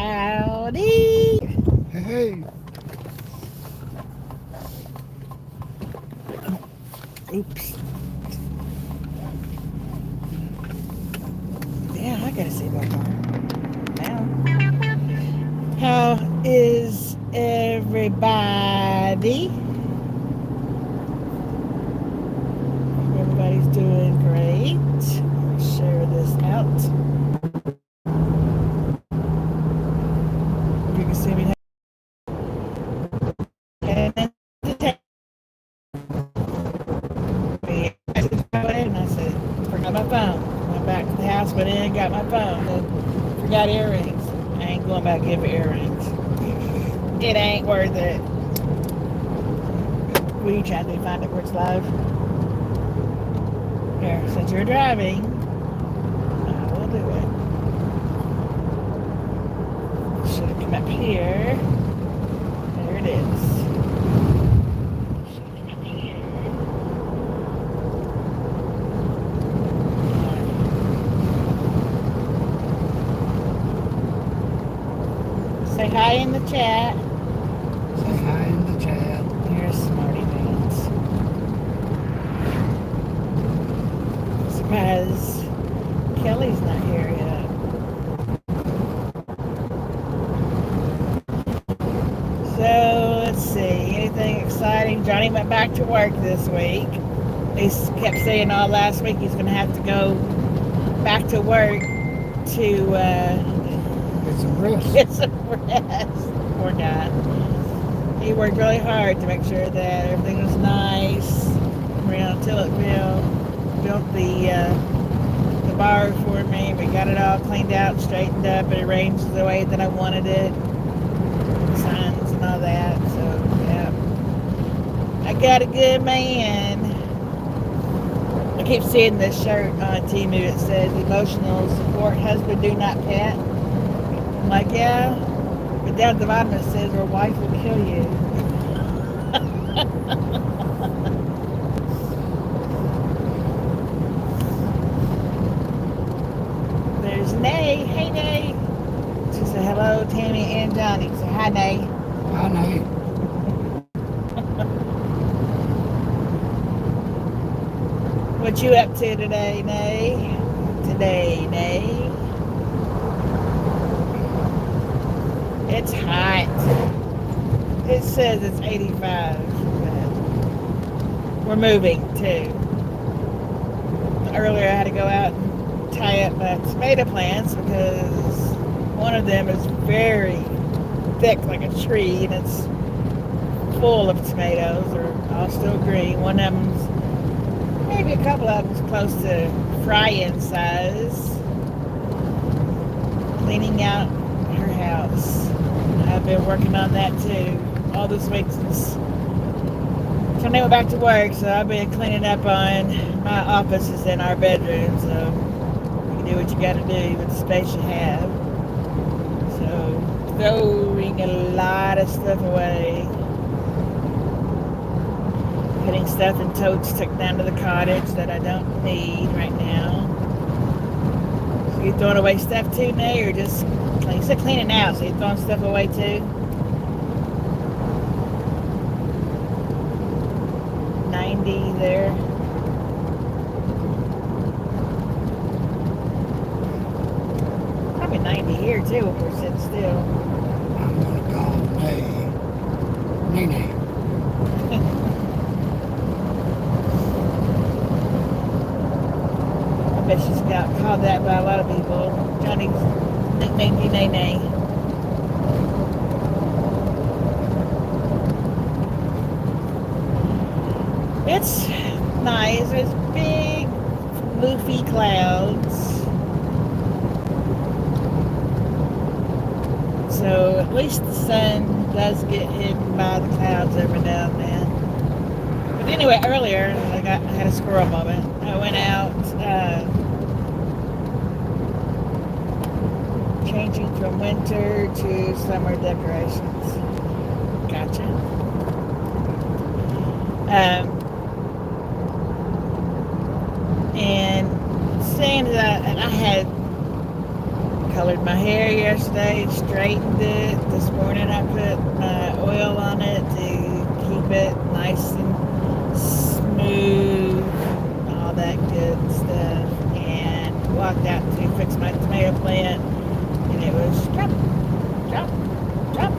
Howdy. Hey. Oops. Yeah, I gotta see my car. Now. How is everybody? Everybody's doing great. Share this out. If you can see me and I said, forgot my phone. Went back to the house, went in, got my phone. And forgot earrings. I ain't going back to get earrings. It ain't worth it. We trying to find it where it's live. Here, since you're driving, I will do it. Should have come up here. There it is. Say hi in the chat. Say hi in the chat. You're a smarty pants. Surprise. Kelly's not here yet. So, let's see. Anything exciting? Johnny went back to work this week. He kept saying all last week he's going to have to go back to work to Get some rest. get some rest. Poor guy. He worked really hard to make sure that everything was nice. Rineyville built the bar for me. We got it all cleaned out, straightened up, and arranged the way that I wanted it. Signs and all that. So yeah, I got a good man. I keep seeing this shirt on Temu. It says emotional support husband do not pet. I'm like, yeah. But down at the bottom it says your wife will kill you. There's Nay. Hey, Nay. She said hello, Tammy and Johnny. Say hi, Nay. Hi, Nate. What you up to today, Nay? Nay. It's hot. It says it's 85. We're moving too. Earlier I had to go out and tie up my tomato plants because one of them is very thick like a tree and it's full of tomatoes. They're all still green. One of them's, maybe a couple of them's close to fry-in size. Cleaning out her house. I've been working on that too all this week since Sunday went back to work, so I've been cleaning up on my offices and our bedroom, so you can do what you gotta do with the space you have. So throwing a lot of stuff away. Putting stuff in totes took down to the cottage that I don't need right now. So you throwing away stuff too, Nay, or just you said cleaning out, so you're throwing stuff away too? 90 there. Probably 90 here too if we're sitting still. I'm going to call Nene. I bet she's got called that by a lot of people. Johnny's nicknamed you Nene. It's nice. There's big, floofy clouds. So at least the sun does get hidden by the clouds every now and then. But anyway, earlier I had a squirrel moment. I went out changing from winter to summer decorations. Gotcha. And saying that I had colored my hair yesterday, straightened it. This morning I put my oil on it to keep it nice and smooth, all that good stuff. And walked out to fix my tomato plant, and it was drop, drop, drop,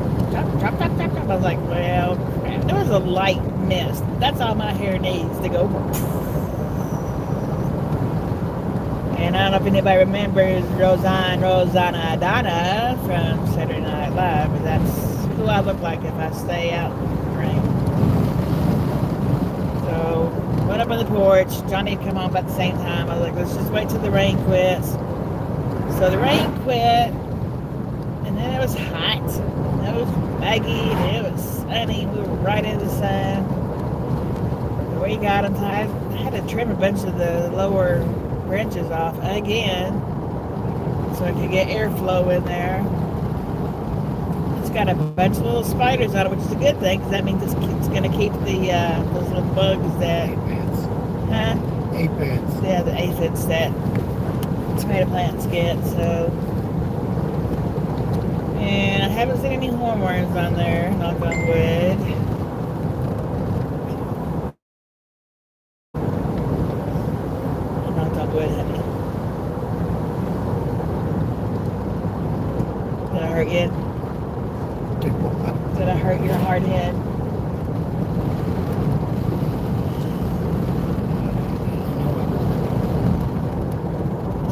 drop, drop, drop, drop, drop. I was like, well, crap. There was a light mist. That's all my hair needs to go. And I don't know if anybody remembers Rosanna Donna from Saturday Night Live, but that's who I look like if I stay out in the rain. So, went up on the porch. Johnny had come home about the same time. I was like, let's just wait till the rain quits. So the rain quit, and then it was hot. And it was muggy, and it was sunny. We were right in the sun. The way you got them, I had to trim a bunch of the lower branches off again so I could get airflow in there. It's got a bunch of little spiders on it, which is a good thing because that means it's going to keep the those little bugs that Aphids. Huh? Aphids. Yeah, the aphids that tomato plants get. So, and I haven't seen any hornworms on there, knock on wood. Wood, honey. Did I hurt you? Did I hurt your hard head?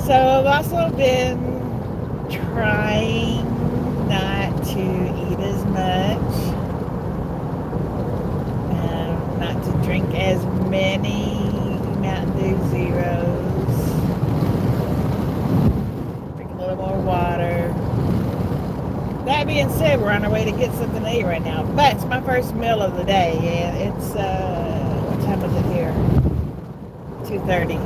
So I've also been trying not to eat as much, not to drink as many Mountain Dew Zeros. More water. That being said, we're on our way to get something to eat right now. But it's my first meal of the day, and it's what time is it here? 2:30.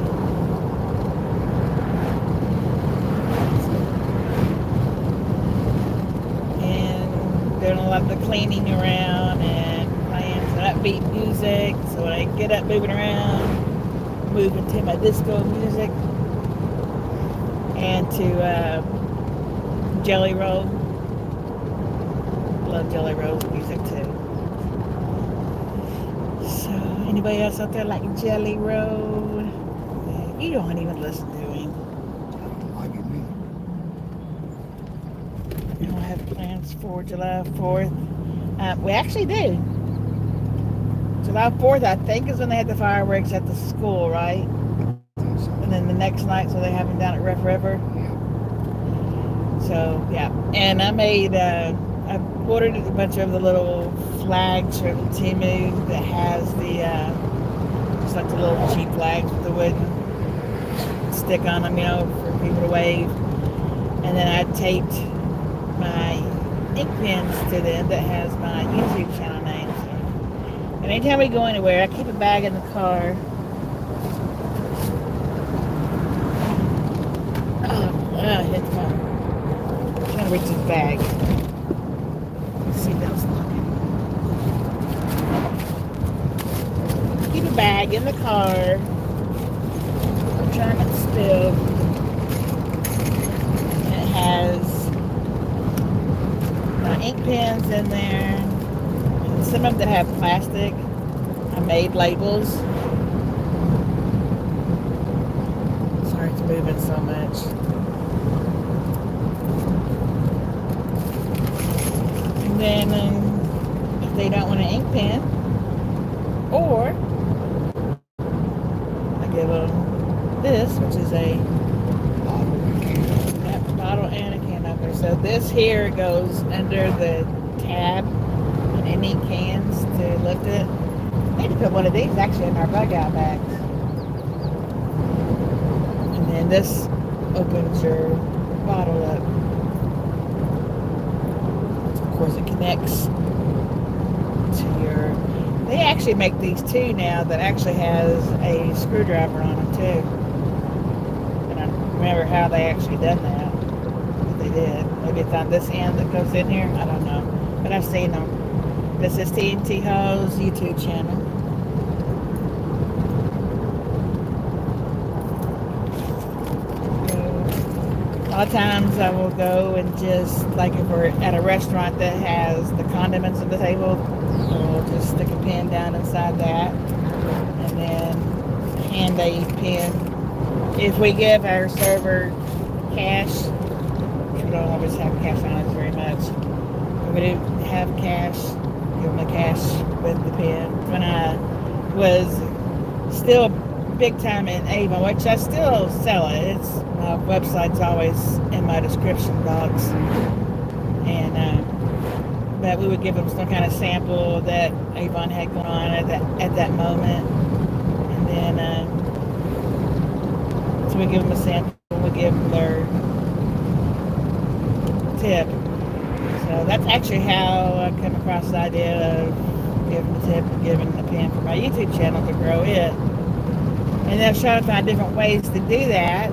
And doing a lot of the cleaning around and playing some upbeat music. So when I get up moving around, moving to my disco music. And to Jelly Roll. Love Jelly Roll's music too. So, anybody else out there like Jelly Roll? You don't even listen to him. I don't like it either. You don't have plans for July 4th? We actually do. July 4th, I think, is when they had the fireworks at the school, right? And then the next night, so they have them down at Ref River. Yeah. So, yeah. And I made, I ordered a bunch of the little flags from Timu that has the, just like the little cheap flags with the wooden stick on them, you know, for people to wave. And then I taped my ink pens to them that has my YouTube channel name. So. And anytime we go anywhere, I keep a bag in the car. Hit the car. I'm trying to reach his bag. Seatbelt's locking. Keep a bag in the car. I'm trying not to spill. And it has my ink pens in there. And some of them have plastic. I made labels. Sorry it's moving so much. And then if they don't want an ink pen, or I give them this, which is a bottle and a can opener. So this here goes under the tab on any cans to lift it. I need to put one of these actually in our bug out bags. And then this opens your bottle up. Of course, it connects to your. They actually make these too now that actually has a screwdriver on them too. And I don't remember how they actually done that. But they did. Maybe it's on this end that goes in here. I don't know. But I've seen them. This is TNT HAULS YouTube channel. lot of times I will go and just, like if we're at a restaurant that has the condiments on the table, we'll just stick a pin down inside that and then hand a pin. If we give our server cash, which we don't always have cash on us very much, if we do have cash, give them the cash with the pin. When I was still big time in AVON, which I still sell it. It's my website's always in my description box, and but we would give them some kind of sample that AVON had going on at that moment, and then so we give them a sample. We give them their tip. So that's actually how I come across the idea of giving the tip and giving the pin for my YouTube channel to grow it. And then I'm trying to find different ways to do that.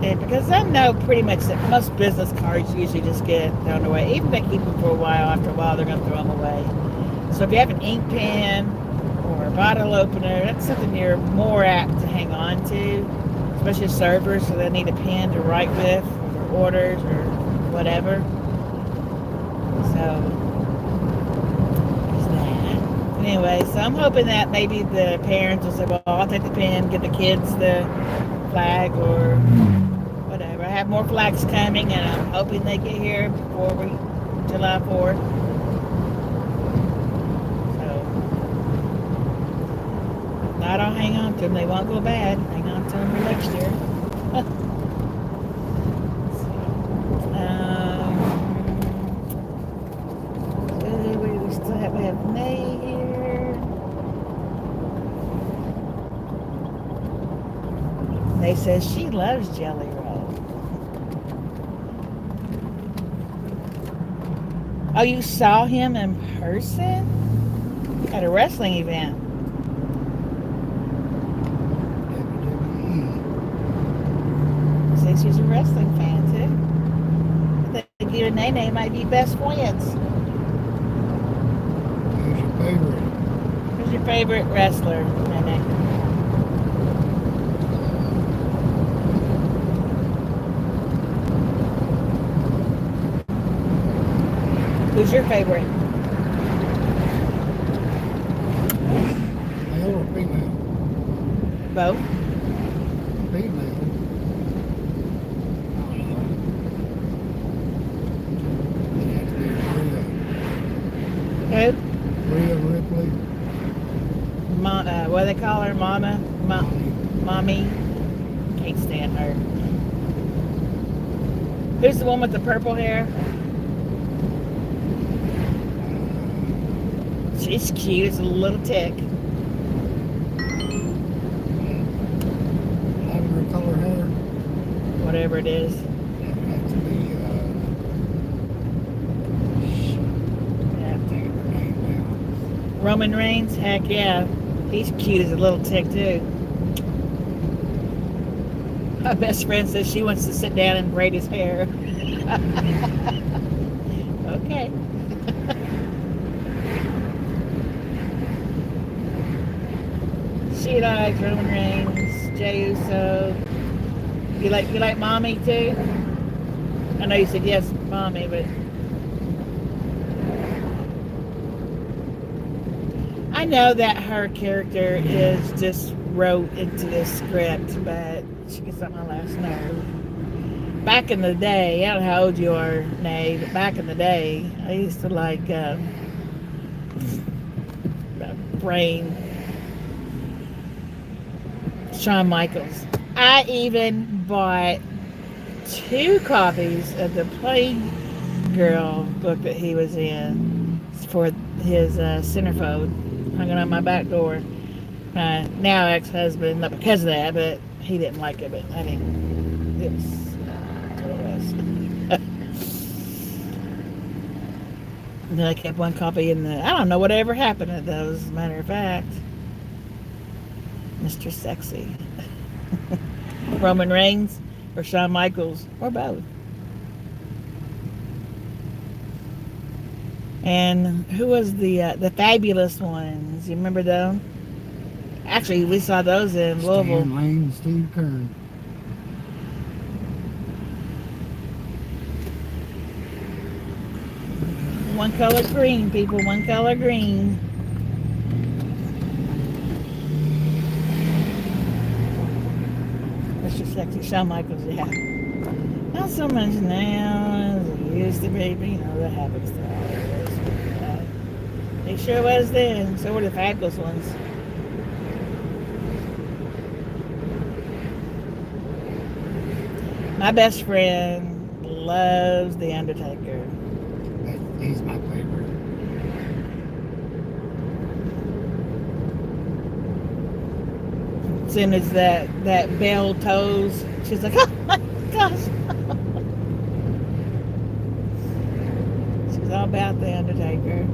And because I know pretty much that most business cards usually just get thrown away. Even if they keep them for a while, after a while they're going to throw them away. So if you have an ink pen or a bottle opener, that's something you're more apt to hang on to. Especially servers, so they need a pen to write with, or their orders, or whatever. So, there's that. Anyway, so I'm hoping that maybe the parents will say, well, I'll take the pen, get the kids the flag, or whatever. I have more flags coming, and I'm hoping they get here before July 4th. So, if not, I'll hang on to them. They won't go bad. Hang on to them for next year. We have May here. May says she loves Jelly Roll. Oh, you saw him in person? At a wrestling event? WWE. Says she's a wrestling fan too. I think you and Nene might be best friends. Who's your favorite wrestler, Nene? Who's your favorite? Male or female? Both? Female. Who? Rhea Ripley. What do they call her? Mama? Mommy? Can't stand her. Who's the one with the purple hair? She's cute. It's a little tick. Lavender color hair. Whatever it is. That has to be, Yeah. I think her name now. Roman Reigns? Heck yeah. He's cute as a little tick too. My best friend says she wants to sit down and braid his hair. Okay. She likes Roman Reigns, Jey Uso. You like Mommy too? I know you said yes, Mommy, but I know that her character is just wrote into the script, but she gets on my last nerve. Back in the day, I don't know how old you are, Nay, but back in the day, I used to like brain Shawn Michaels. I even bought 2 copies of the Playgirl book that he was in for his centerfold. Hung it on my back door. Now ex-husband, not because of that, but he didn't like it, but I mean, it was what it was. And then I kept one copy in the, I don't know whatever happened to those, as a matter of fact. Mr. Sexy. Roman Reigns or Shawn Michaels or both. And who was the fabulous ones? You remember those? Actually, we saw those in Louisville. Stan Lane, Steve Kern. One color green, people. One color green. Mr. Sexy Shawn Michaels, yeah. Not so much now as it used to be, but you know, that happens to all of us. It sure was then. So were the fabulous ones. My best friend loves The Undertaker. He's my favorite. As soon as that bell tolls, she's like, oh my gosh. She's all about The Undertaker.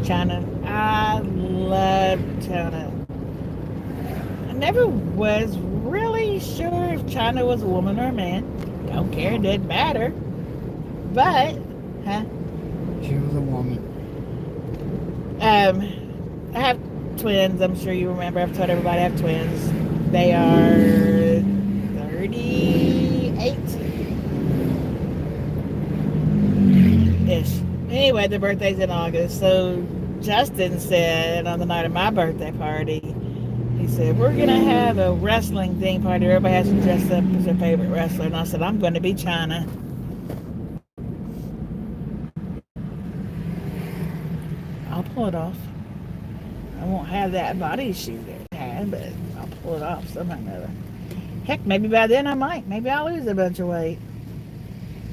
China. I love China. I never was really sure if China was a woman or a man. Don't care, it didn't matter. But, She was a woman. I have twins. I'm sure you remember. I've told everybody I have twins. They are 38-ish. Anyway, their birthday's in August. So Justin said on the night of my birthday party, he said, we're going to have a wrestling theme party. Everybody has to dress up as their favorite wrestler. And I said, I'm going to be China. I'll pull it off. I won't have that body shoot it had, but I'll pull it off somehow or another. Heck, maybe by then I might. Maybe I'll lose a bunch of weight.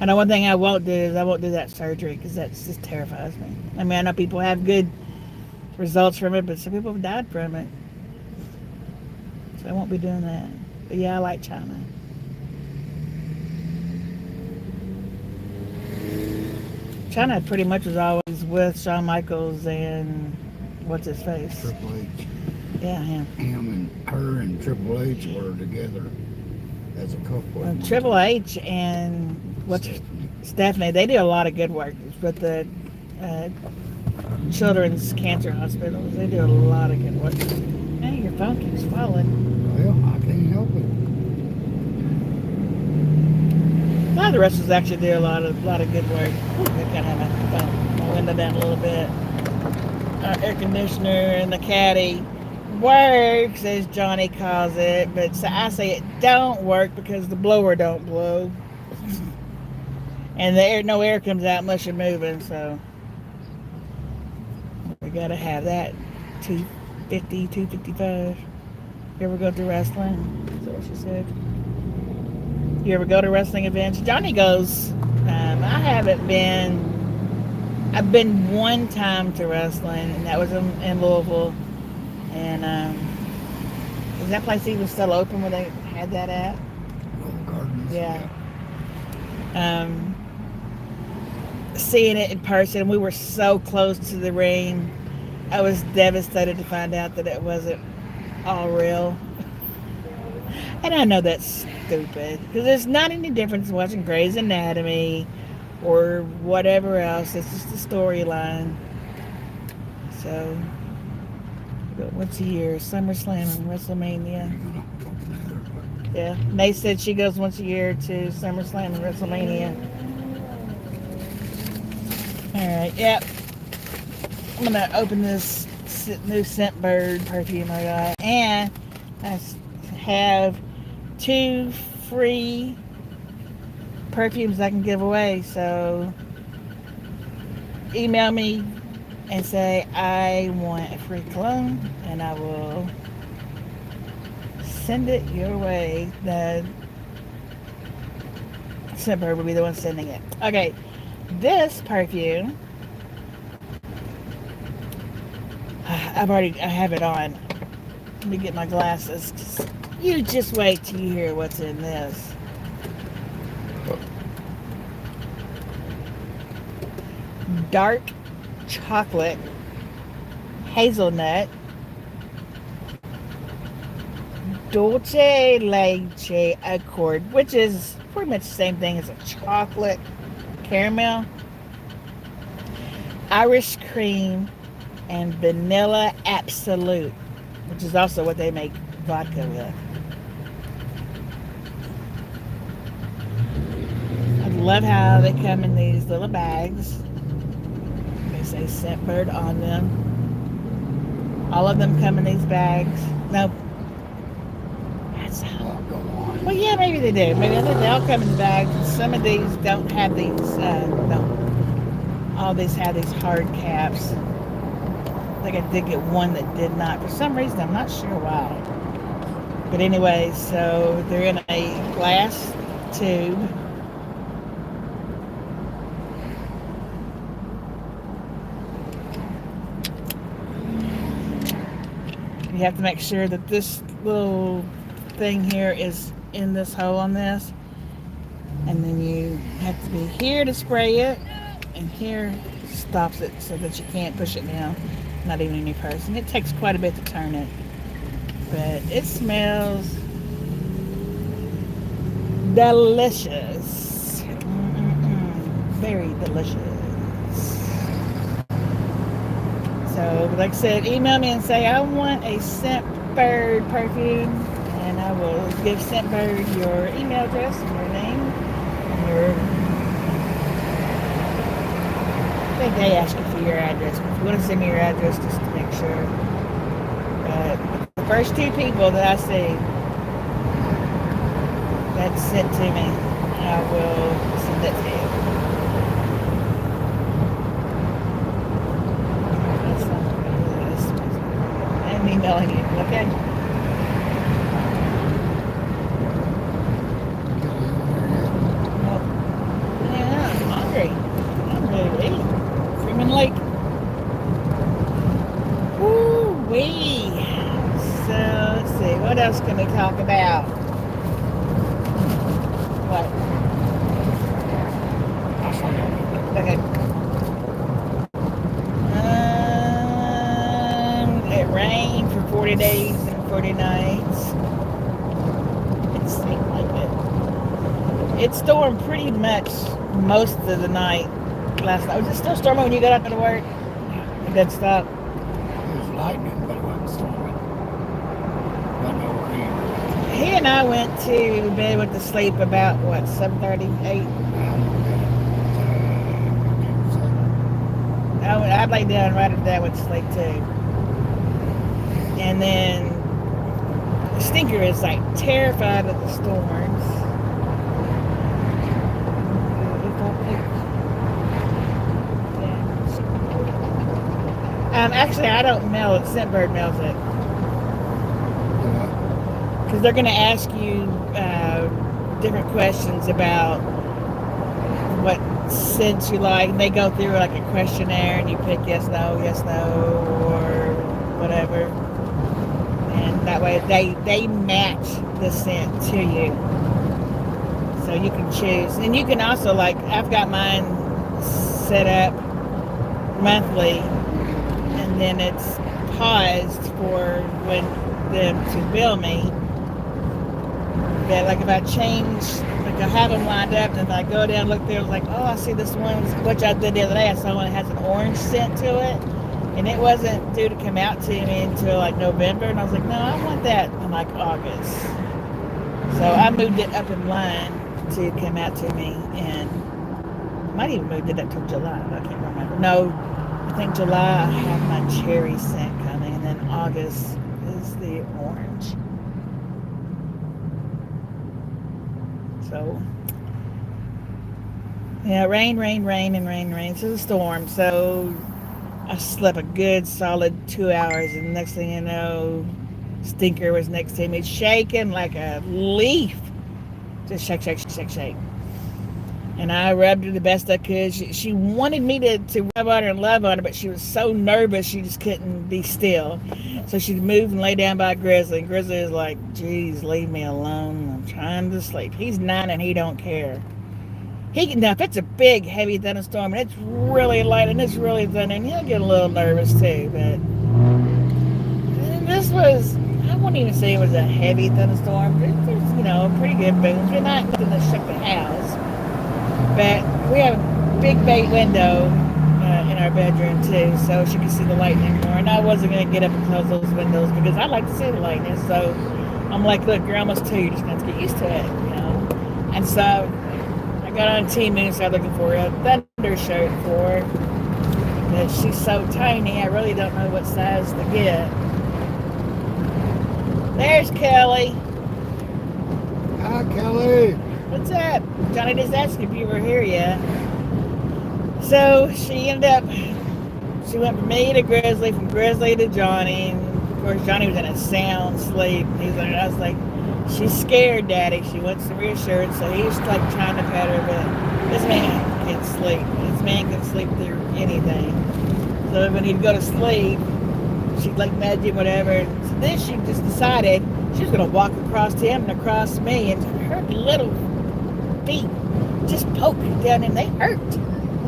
I know one thing I won't do is I won't do that surgery because that just terrifies me. I mean, I know people have good results from it, but some people have died from it. So I won't be doing that. But yeah, I like China. China pretty much was always with Shawn Michaels and what's his face? Triple H. Yeah, him. Him and her and Triple H were together as a couple. Triple H and Stephanie, they do a lot of good work with the children's cancer hospitals. They do a lot of good work. Hey, your phone keeps falling. Well, I can't help it. A lot of the wrestlers actually do a lot of good work. I kind of have my window down a little bit. Our air conditioner and the caddy works, as Johnny calls it, but so I say it don't work because the blower don't blow, and no air comes out unless you're moving. So we gotta have that 250, 255. You ever go to wrestling? Is that what she said? You ever go to wrestling events? Johnny goes. I haven't been. I've been one time to wrestling, and that was in Louisville. And is that place even still open where they had that at? Gardens. Yeah. Seeing it in person, we were so close to the ring. I was devastated to find out that it wasn't all real. And I know that's stupid, because there's not any difference in watching Grey's Anatomy or whatever else. It's just a storyline. So, once a year, SummerSlam and WrestleMania. Yeah, Nate said she goes once a year to SummerSlam and WrestleMania. Alright, yep. I'm going to open this new Scentbird perfume I got. And I have 2 free perfumes I can give away. So email me and say I want a free cologne, and I will send it your way. The Scentbird will be the one sending it. Okay, this perfume, I have it on. Let me get my glasses. You just wait till you hear what's in this. Dark chocolate, hazelnut, dulce leche accord, which is pretty much the same thing as a chocolate caramel, Irish cream, and vanilla absolute, which is also what they make vodka with. I love how they come in these little bags. They say Scentbird on them. All of them come in these bags. No. That's Go on. well, yeah, maybe they do. Maybe they all come in bags. Some of these don't have these. No. All these have these hard caps. I think I did get one that did not. For some reason, I'm not sure why. But anyway, so they're in a glass tube. You have to make sure that this little thing here is in this hole on this. And then you have to be here to spray it. And here stops it so that you can't push it down. Not even in your purse. And it takes quite a bit to turn it. But it smells delicious. Very delicious. So, like I said, email me and say, I want a Scentbird perfume. And I will give Scentbird your email address and your name and your... I think they ask you for your address. But if you want to send me your address just to make sure. But the first two people that I see that's sent to me, I will send it to you. I'm emailing you, okay? Oh, yeah, I'm hungry. I'm ready to eat. Freeman Lake. Woo-wee. So, let's see. What else can we talk about? What? Okay. It rained for 40 days and 40 nights. It seemed like it. It stormed pretty much most of the night last night. Was it still storming when you got up to work? It didn't stop. It was lightning, but it wasn't storming. Not no rain. He and I went to bed, went to sleep about, what, 7:30, 8? I laid down right after that, went to sleep too. And then Stinker is like terrified of the storms. Actually, I don't mail it. Scentbird mails it. Because they're going to ask you different questions about what scents you like. And they go through like a questionnaire and you pick yes, no, or whatever. And that way they match the scent to you. So you can choose. And you can also, like, I've got mine set up monthly. And then it's paused for when them to bill me. That, like, if I change, like, I have them lined up, and if I go down, look there, it's like, oh, I see this one, which I did the other day. I saw one that has an orange scent to it, and it wasn't due to come out to me until like November, and I was like, no, I want that in like August. So I moved it up in line to come out to me, and I might even moved it up till July, but I can't remember. No, I think July I have my cherry scent coming, and then August is the orange. So, yeah, rain. So the storm. So I slept a good solid 2 hours, and next thing you know, Stinker was next to me, shaking like a leaf. Just shake. And I rubbed her the best I could. She wanted me to rub on her and love on her, but she was so nervous she just couldn't be still. So she moved and lay down by Grizzly. And Grizzly is like, geez, leave me alone. I'm trying to sleep. He's 9 and he don't care. Now, if it's a big, heavy thunderstorm and it's really light and it's really thundering, he'll get a little nervous too. But this was, I wouldn't even say it was a heavy thunderstorm. But it was, pretty good booms. We're not nothing to shook the house. But we have a big bay window in our bedroom too, so she could see the lightning more. And I wasn't gonna get up and close those windows because I like to see the lightning. So I'm like, look, you're almost 2. You're just gonna have to get used to it, you know. And so I got on Temu, started looking for a thunder shirt for her. But she's so tiny, I really don't know what size to get. There's Kelly. Hi, Kelly. What's up? Johnny just asked if you were here yet. So she ended up, she went from me to Grizzly, from Grizzly to Johnny. And of course, Johnny was in a sound sleep. I was like, she's scared, Daddy. She wants some reassurance. So he was like trying to pet her, but this man can't sleep. This man can sleep through anything. So when he'd go to sleep, she'd like nudge him, whatever. So then she just decided she was going to walk across him and across me, and her little feet just poked down, and they hurt.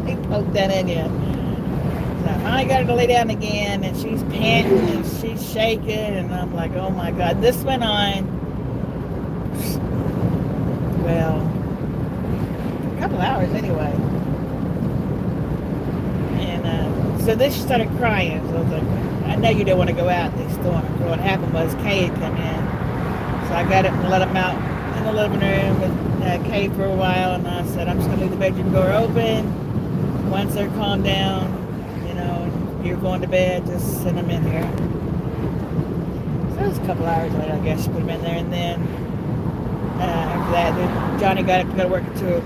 They poked down in you. So I finally got her to lay down again, and she's panting and she's shaking, and I'm like, oh my God. This went on, well, a couple hours anyway. And so then she started crying. So I was like, I know you don't want to go out in this storm. So what happened was Kay had come in. So I got up and let him out in the living room with Kay for a while, and I said, I'm just going to leave the bedroom door open. Once they're calmed down, you know, and you're going to bed, just send them in here. So it was a couple hours later, I guess, she put them in there, and then after that, then Johnny got up to go to work too.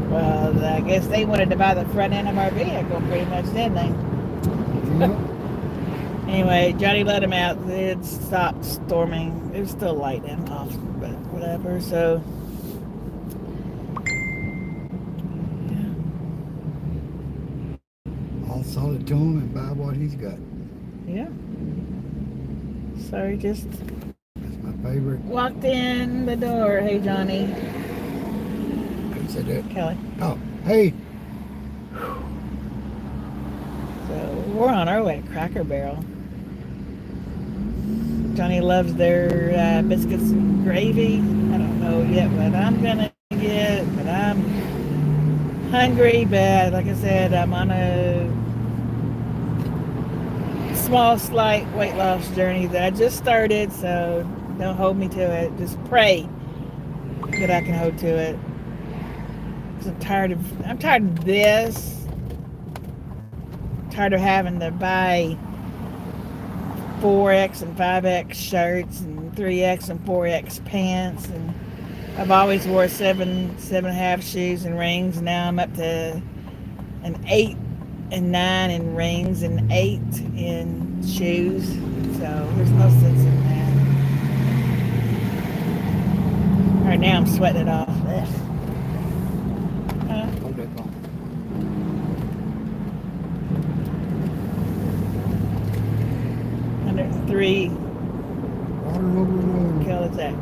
Well, I guess they wanted to buy the front end of our vehicle pretty much, didn't they? Yep. Anyway, Johnny let him out. It stopped storming. It was still lightning off, but whatever. So, yeah. I'll sell it to him and buy what he's got. Yeah. So he just That's my favorite. walked in the door. Hey, Johnny. I said that. Kelly. Oh, hey. So we're on our way to Cracker Barrel. Johnny loves their biscuits and gravy. I don't know yet what I'm gonna get, but I'm hungry. But like I said, I'm on a small, slight weight loss journey that I just started. So don't hold me to it. Just pray that I can hold to it. 'Cause I'm tired of this. I'm tired of having to buy 4X and 5X shirts and 3X and 4X pants, and I've always wore 7.5 shoes and rings, and now I'm up to an 8 and 9 in rings and 8 in shoes, so there's no sense in that. Right now I'm sweating it off. Ugh. Hold that phone. 103 Water over the road. kilos that.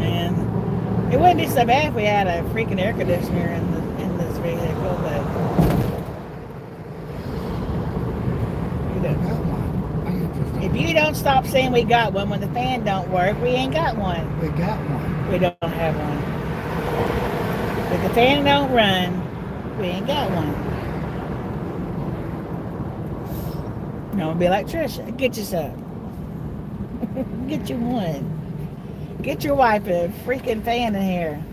And it wouldn't be so bad if we had a freaking air conditioner in this vehicle, but you I know, got one. I got just if you don't stop saying we got one when the fan don't work, we ain't got one. We got one. We don't have one. If the fan don't run, we ain't got one. You know, be like Trisha, get you some. Get you one. Get your wife a freaking fan in here.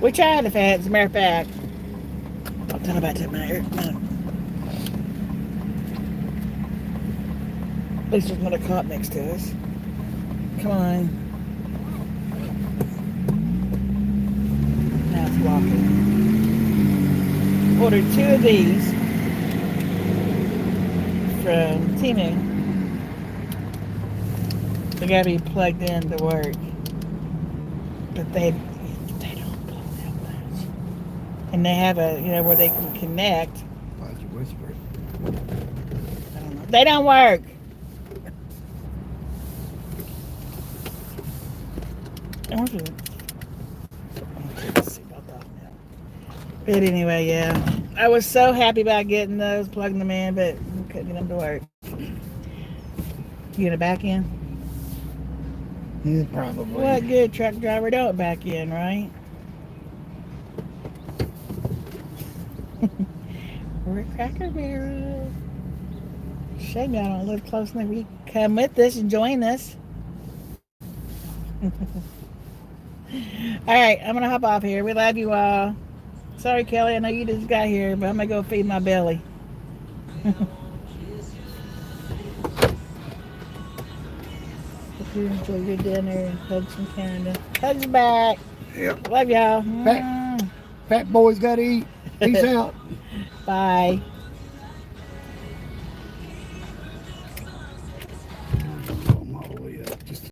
We tried the fan, as a matter of fact. I'll tell about that matter. At least there's not a cop next to us. Come on. Now it's walking. Ordered 2 of these from Temu. They gotta be plugged in to work. But they don't blow that much. And they have a, you know, where they can connect. Why'd you whisper it? I don't know. They don't work. But anyway, yeah. I was so happy about getting those, plugging them in, but couldn't get them to work. You gonna back in? Yeah, probably. What good truck driver don't back in, right? We're at Cracker Barrel. Shame y'all don't live close enough. You come with us and join us. All right, I'm gonna hop off here. We love you all. Sorry, Kelly, I know you just got here, but I'm gonna go feed my belly. Hope you enjoy your dinner and hugs from Canada. Hugs back. Yep. Love y'all. Fat boys gotta eat. Peace out. Bye.